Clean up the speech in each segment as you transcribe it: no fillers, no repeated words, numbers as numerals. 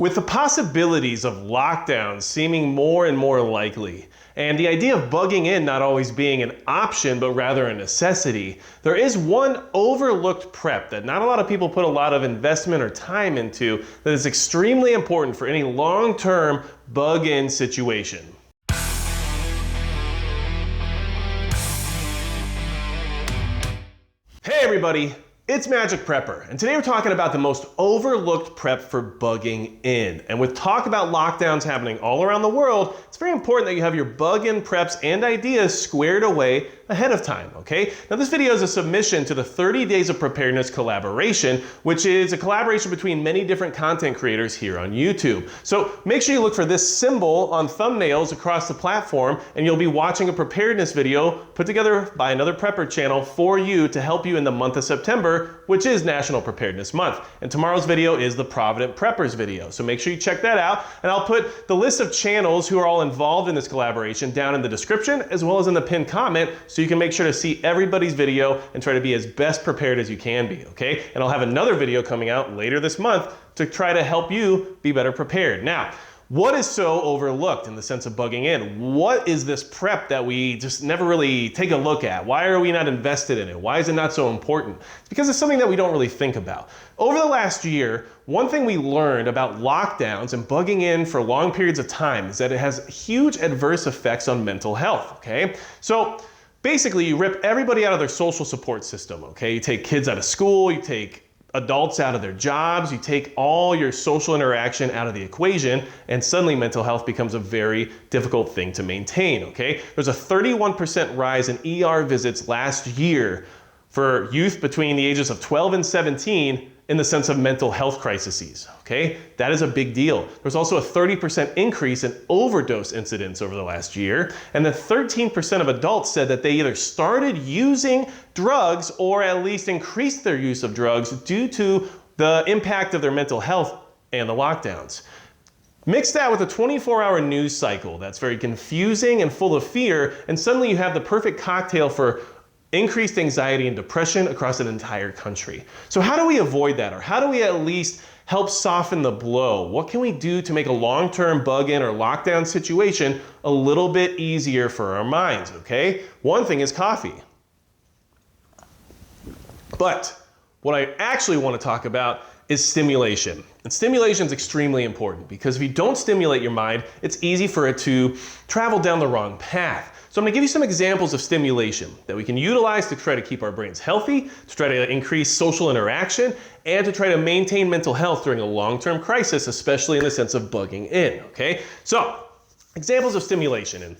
With the possibilities of lockdowns seeming more and more likely, and the idea of bugging in not always being an option but rather a necessity, there is one overlooked prep that not a lot of people put a lot of investment or time into that is extremely important for any long-term bug-in situation. Hey everybody! It's Magic Prepper, and today we're talking about the most overlooked prep for bugging in. And with talk about lockdowns happening all around the world, it's very important that you have your bug-in preps and ideas squared away ahead of time, okay? Now this video is a submission to the 30 Days of Preparedness Collaboration, which is a collaboration between many different content creators here on YouTube. So make sure you look for this symbol on thumbnails across the platform, and you'll be watching a preparedness video put together by another prepper channel for you to help you in the month of September, which is National Preparedness Month. And tomorrow's video is the Provident Preppers video. So make sure you check that out. And I'll put the list of channels who are all involved in this collaboration down in the description, as well as in the pinned comment, so you can make sure to see everybody's video and try to be as best prepared as you can be, okay? And I'll have another video coming out later this month to try to help you be better prepared. Now, what is so overlooked in the sense of bugging in? What is this prep that we just never really take a look at? Why are we not invested in it? Why is it not so important? It's because it's something that we don't really think about. Over the last year, one thing we learned about lockdowns and bugging in for long periods of time is that it has huge adverse effects on mental health, okay? So basically, you rip everybody out of their social support system, okay? You take kids out of school, you take adults out of their jobs, you take all your social interaction out of the equation, and suddenly mental health becomes a very difficult thing to maintain, okay? There's a 31% rise in ER visits last year for youth between the ages of 12 and 17 in the sense of mental health crises, okay? That is a big deal. There's also a 30% increase in overdose incidents over the last year, and then 13% of adults said that they either started using drugs or at least increased their use of drugs due to the impact of their mental health and the lockdowns. Mix that with a 24-hour news cycle that's very confusing and full of fear, and suddenly you have the perfect cocktail for increased anxiety and depression across an entire country. So how do we avoid that? Or how do we at least help soften the blow? What can we do to make a long-term bug-in or lockdown situation a little bit easier for our minds, okay? One thing is coffee. But what I actually want to talk about is stimulation. And stimulation is extremely important because if you don't stimulate your mind, it's easy for it to travel down the wrong path. So I'm gonna give you some examples of stimulation that we can utilize to try to keep our brains healthy, to try to increase social interaction, and to try to maintain mental health during a long-term crisis, especially in the sense of bugging in, okay? So, examples of stimulation, and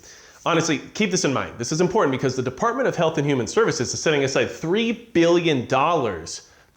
honestly, keep this in mind. This is important because the Department of Health and Human Services is setting aside $3 billion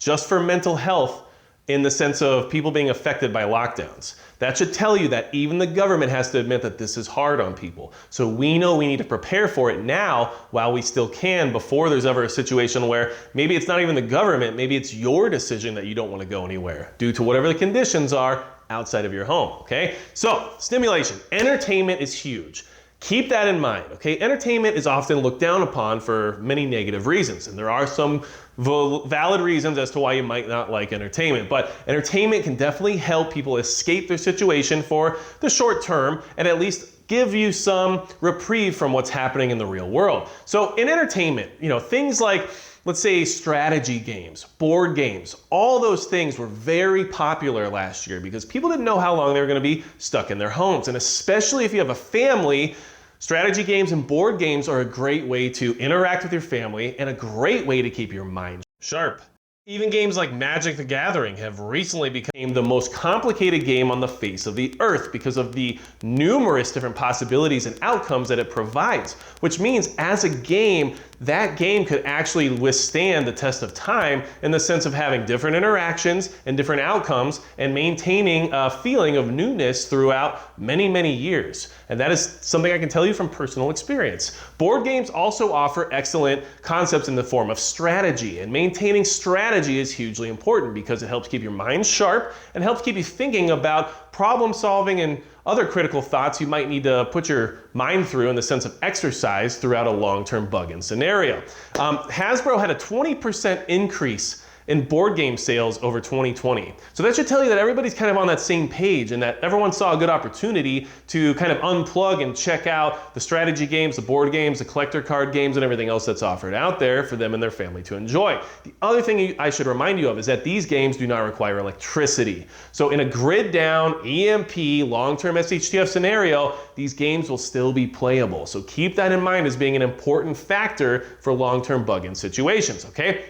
just for mental health in the sense of people being affected by lockdowns. That should tell you that even the government has to admit that this is hard on people. So we know we need to prepare for it now while we still can, before there's ever a situation where maybe it's not even the government, maybe it's your decision that you don't want to go anywhere due to whatever the conditions are outside of your home, okay? So, stimulation. Entertainment is huge. Keep that in mind, okay? Entertainment is often looked down upon for many negative reasons, and there are some valid reasons as to why you might not like entertainment, but entertainment can definitely help people escape their situation for the short term and at least give you some reprieve from what's happening in the real world. So in entertainment, things like, let's say, strategy games, board games, all those things were very popular last year because people didn't know how long they were going to be stuck in their homes. And especially if you have a family, strategy games and board games are a great way to interact with your family and a great way to keep your mind sharp. Even games like Magic the Gathering have recently become the most complicated game on the face of the earth because of the numerous different possibilities and outcomes that it provides, which means as a game, that game could actually withstand the test of time in the sense of having different interactions and different outcomes and maintaining a feeling of newness throughout many, many years. And that is something I can tell you from personal experience. Board games also offer excellent concepts in the form of strategy, and maintaining strategy is hugely important because it helps keep your mind sharp and helps keep you thinking about problem solving and other critical thoughts you might need to put your mind through in the sense of exercise throughout a long-term bug-in scenario. Hasbro had a 20% increase in board game sales over 2020. So that should tell you that everybody's kind of on that same page and that everyone saw a good opportunity to kind of unplug and check out the strategy games, the board games, the collector card games, and everything else that's offered out there for them and their family to enjoy. The other thing I should remind you of is that these games do not require electricity. So in a grid down, EMP, long-term SHTF scenario, these games will still be playable. So keep that in mind as being an important factor for long-term bug-in situations, okay?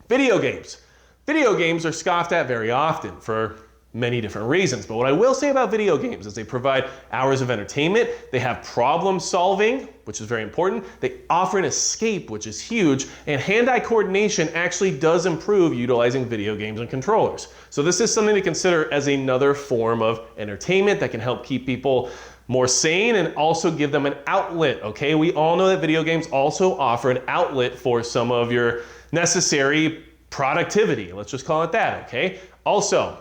Video games. Video games are scoffed at very often for many different reasons. But what I will say about video games is they provide hours of entertainment, they have problem solving, which is very important, they offer an escape, which is huge, and hand-eye coordination actually does improve utilizing video games and controllers. So this is something to consider as another form of entertainment that can help keep people more sane and also give them an outlet, okay? We all know that video games also offer an outlet for some of your necessary productivity, let's just call it that, okay? Also,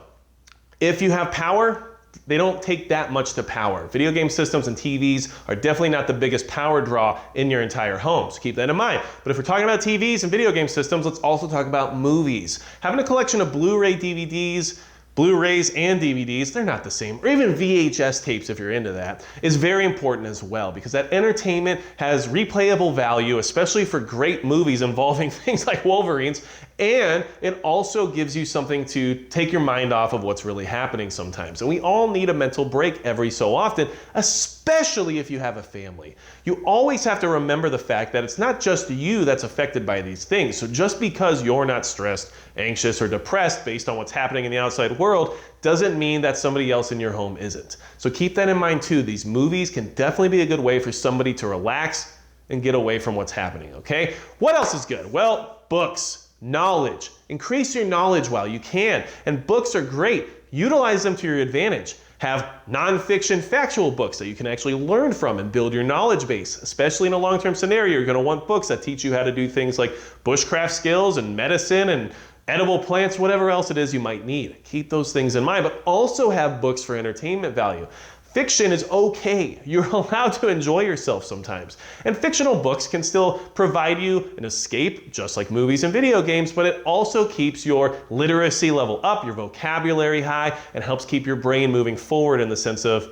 if you have power, they don't take that much to power. Video game systems and TVs are definitely not the biggest power draw in your entire home, so keep that in mind. But if we're talking about TVs and video game systems, let's also talk about movies. Having a collection of Blu-ray DVDs, Blu-rays and DVDs, they're not the same, or even VHS tapes if you're into that, is very important as well because that entertainment has replayable value, especially for great movies involving things like Wolverines, and it also gives you something to take your mind off of what's really happening sometimes. And we all need a mental break every so often, especially if you have a family. You always have to remember the fact that it's not just you that's affected by these things. So just because you're not stressed, anxious, or depressed based on what's happening in the outside world doesn't mean that somebody else in your home isn't. So keep that in mind too. These movies can definitely be a good way for somebody to relax and get away from what's happening, okay? What else is good? Well, books, knowledge. Increase your knowledge while you can. And books are great. Utilize them to your advantage. Have nonfiction factual books that you can actually learn from and build your knowledge base. Especially in a long-term scenario, you're gonna want books that teach you how to do things like bushcraft skills and medicine and edible plants, whatever else it is you might need. Keep those things in mind, but also have books for entertainment value. Fiction is okay. You're allowed to enjoy yourself sometimes. And fictional books can still provide you an escape, just like movies and video games, but it also keeps your literacy level up, your vocabulary high, and helps keep your brain moving forward in the sense of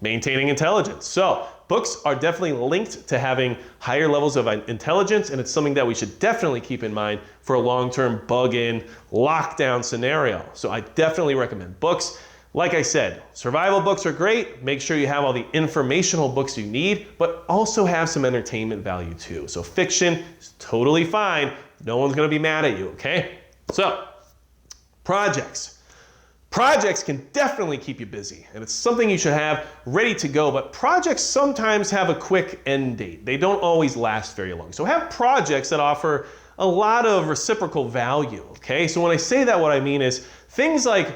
maintaining intelligence. So, books are definitely linked to having higher levels of intelligence, and it's something that we should definitely keep in mind for a long-term bug-in lockdown scenario. So I definitely recommend books. Like I said, survival books are great. Make sure you have all the informational books you need, but also have some entertainment value too. So fiction is totally fine. No one's gonna be mad at you, okay? So, projects. Projects can definitely keep you busy, and it's something you should have ready to go, but projects sometimes have a quick end date. They don't always last very long. So have projects that offer a lot of reciprocal value, okay? So when I say that, what I mean is things like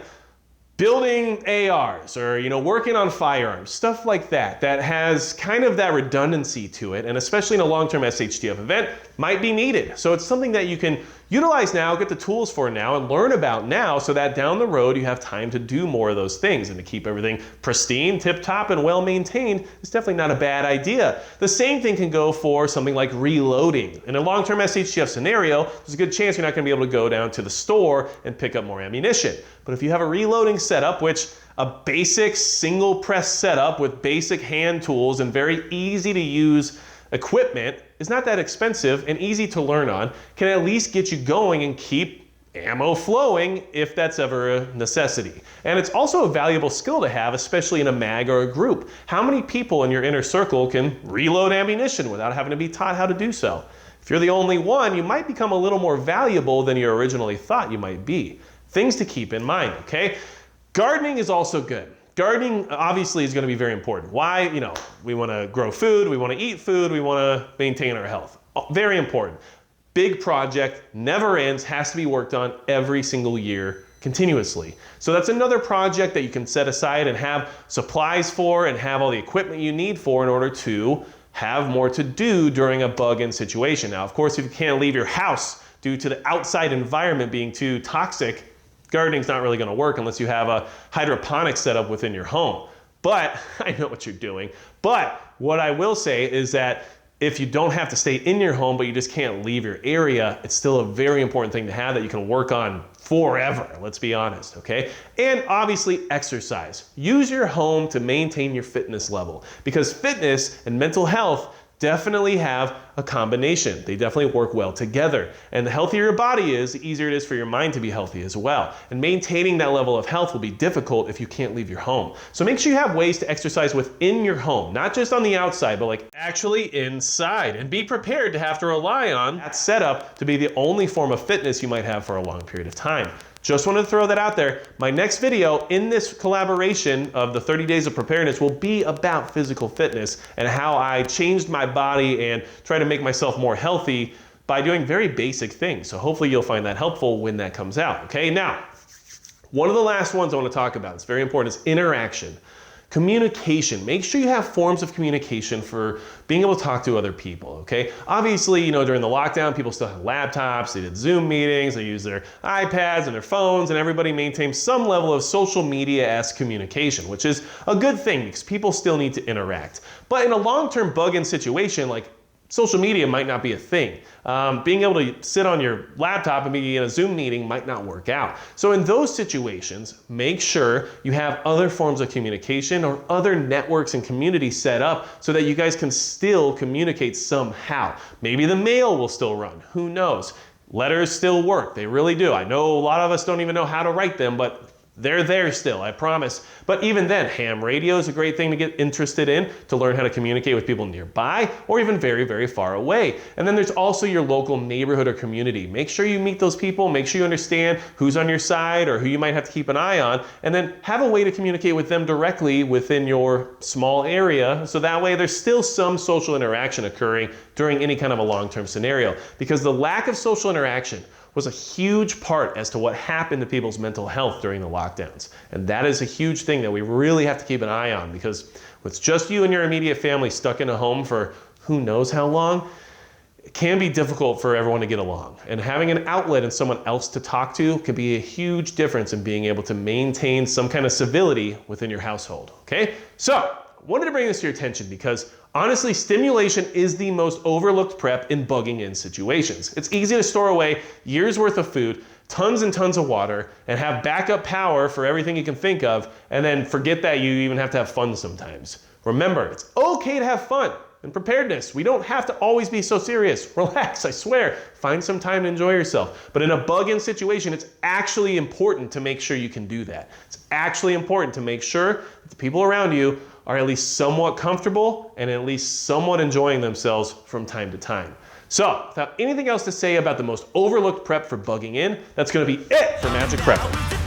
building ARs or working on firearms, stuff like that, that has kind of that redundancy to it, and especially in a long-term SHTF event, might be needed. So it's something that you can utilize now, get the tools for now, and learn about now so that down the road you have time to do more of those things and to keep everything pristine, tip-top, and well-maintained is definitely not a bad idea. The same thing can go for something like reloading. In a long-term SHTF scenario, there's a good chance you're not going to be able to go down to the store and pick up more ammunition. But if you have a reloading setup, which a basic single press setup with basic hand tools and very easy to use equipment is not that expensive and easy to learn on, can at least get you going and keep ammo flowing if that's ever a necessity. And it's also a valuable skill to have, especially in a mag or a group. How many people in your inner circle can reload ammunition without having to be taught how to do so? If you're the only one, you might become a little more valuable than you originally thought you might be. Things to keep in mind, okay? Gardening is also good. Gardening obviously is going to be very important. Why? We want to grow food, we want to eat food, we want to maintain our health. Very important. Big project, never ends, has to be worked on every single year continuously. So that's another project that you can set aside and have supplies for and have all the equipment you need for in order to have more to do during a bug-in situation. Now, of course, if you can't leave your house due to the outside environment being too toxic, gardening's not really gonna work unless you have a hydroponic setup within your home. But I know what you're doing. But what I will say is that if you don't have to stay in your home, but you just can't leave your area, it's still a very important thing to have that you can work on forever, let's be honest, okay? And obviously exercise. Use your home to maintain your fitness level, because fitness and mental health definitely have a combination. They definitely work well together. And the healthier your body is, the easier it is for your mind to be healthy as well. And maintaining that level of health will be difficult if you can't leave your home. So make sure you have ways to exercise within your home, not just on the outside, but like actually inside. And be prepared to have to rely on that setup to be the only form of fitness you might have for a long period of time. Just wanted to throw that out there. My next video in this collaboration of the 30 Days of Preparedness will be about physical fitness and how I changed my body and try to make myself more healthy by doing very basic things. So hopefully you'll find that helpful when that comes out, okay? Now, one of the last ones I want to talk about, it's very important, is interaction. Communication. Make sure you have forms of communication for being able to talk to other people, okay? Obviously, during the lockdown, people still had laptops, they did Zoom meetings, they used their iPads and their phones, and everybody maintained some level of social media-esque communication, which is a good thing because people still need to interact. But in a long-term bug-in situation, like social media might not be a thing. Being able to sit on your laptop and be in a Zoom meeting might not work out. So in those situations, make sure you have other forms of communication or other networks and communities set up so that you guys can still communicate somehow. Maybe the mail will still run, who knows? Letters still work, they really do. I know a lot of us don't even know how to write them, but they're there still, I promise. But even then, ham radio is a great thing to get interested in, to learn how to communicate with people nearby or even very, very far away. And then there's also your local neighborhood or community. Make sure you meet those people, make sure you understand who's on your side or who you might have to keep an eye on, and then have a way to communicate with them directly within your small area, so that way there's still some social interaction occurring during any kind of a long-term scenario. Because the lack of social interaction was a huge part as to what happened to people's mental health during the lockdowns. And that is a huge thing that we really have to keep an eye on, because with just you and your immediate family stuck in a home for who knows how long, it can be difficult for everyone to get along. And having an outlet and someone else to talk to can be a huge difference in being able to maintain some kind of civility within your household, okay? So, wanted to bring this to your attention because honestly, stimulation is the most overlooked prep in bugging in situations. It's easy to store away years worth of food, tons and tons of water, and have backup power for everything you can think of, and then forget that you even have to have fun sometimes. Remember, it's okay to have fun and preparedness. We don't have to always be so serious. Relax, I swear. Find some time to enjoy yourself. But in a bug-in situation, it's actually important to make sure you can do that. It's actually important to make sure that the people around you are at least somewhat comfortable and at least somewhat enjoying themselves from time to time. So, without anything else to say about the most overlooked prep for bugging in, that's going to be it for Magic Prepper.